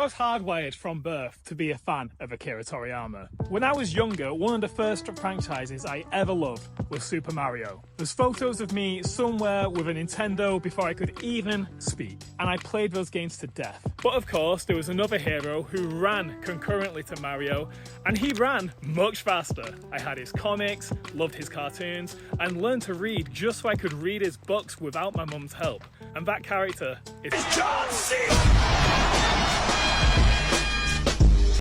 I was hardwired from birth to be a fan of Akira Toriyama. When I was younger, one of the first franchises I ever loved was Super Mario. There's photos of me somewhere with a Nintendo before I could even speak, and I played those games to death. But of course, there was another hero who ran concurrently to Mario, and he ran much faster. I had his comics, loved his cartoons, and learned to read just so I could read his books without my mum's help. And that character is John C.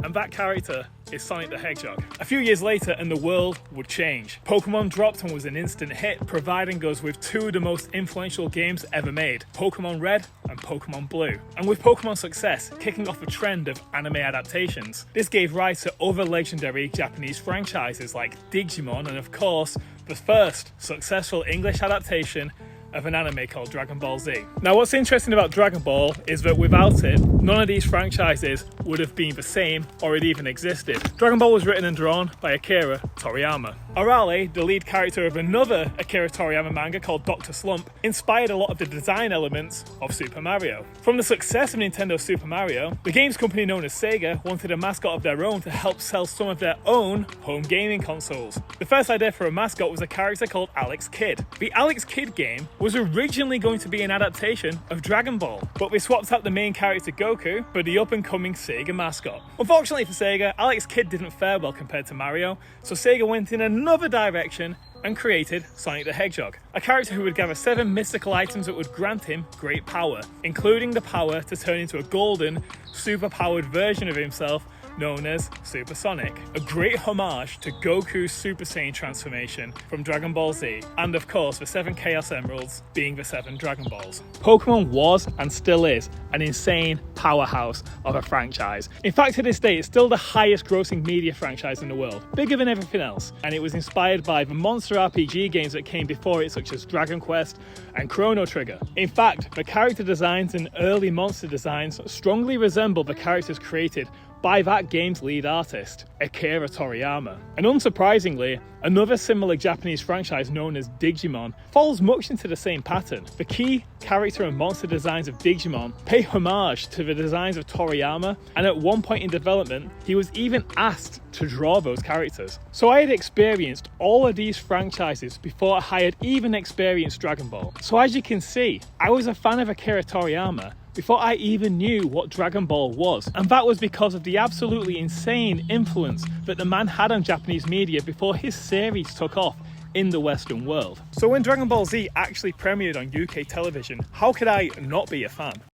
And that character is Sonic the Hedgehog. A few years later and the world would change. Pokemon dropped and was an instant hit, providing us with two of the most influential games ever made, Pokemon Red and Pokemon Blue. And with Pokemon's success kicking off a trend of anime adaptations, this gave rise to other legendary Japanese franchises like Digimon and of course, the first successful English adaptation of an anime called Dragonball Z. Now what's interesting about Dragon Ball is that without it, none of these franchises would have been the same or it even existed. Dragon Ball was written and drawn by Akira Toriyama. Arale, the lead character of another Akira Toriyama manga called Dr. Slump, inspired a lot of the design elements of Super Mario. From the success of Nintendo's Super Mario, the games company known as Sega wanted a mascot of their own to help sell some of their own home gaming consoles. The first idea for a mascot was a character called Alex Kidd. The Alex Kidd game was originally going to be an adaptation of Dragon Ball, but they swapped out the main character Goku for the up-and-coming Sega mascot. Unfortunately for Sega, Alex Kidd didn't fare well compared to Mario, so Sega went in another direction and created Sonic the Hedgehog, a character who would gather 7 mystical items that would grant him great power, including the power to turn into a golden, super-powered version of himself known as Super Sonic, a great homage to Goku's Super Saiyan transformation from Dragon Ball Z, and of course the 7 Chaos Emeralds being the 7 Dragon Balls. Pokemon was, and still is, an insane powerhouse of a franchise. In fact, to this day, it's still the highest grossing media franchise in the world, bigger than everything else, and it was inspired by the monster RPG games that came before it, such as Dragon Quest and Chrono Trigger. In fact, the character designs and early monster designs strongly resemble the characters created by that game's lead artist, Akira Toriyama. And unsurprisingly, another similar Japanese franchise known as Digimon follows much into the same pattern. The key character and monster designs of Digimon pay homage to the designs of Toriyama, and at one point in development, he was even asked to draw those characters. So I had experienced all of these franchises before I had even experienced Dragon Ball. So as you can see, I was a fan of Akira Toriyama before I even knew what Dragon Ball was. And that was because of the absolutely insane influence that the man had on Japanese media before his series took off in the Western world. So when Dragon Ball Z actually premiered on UK television, how could I not be a fan?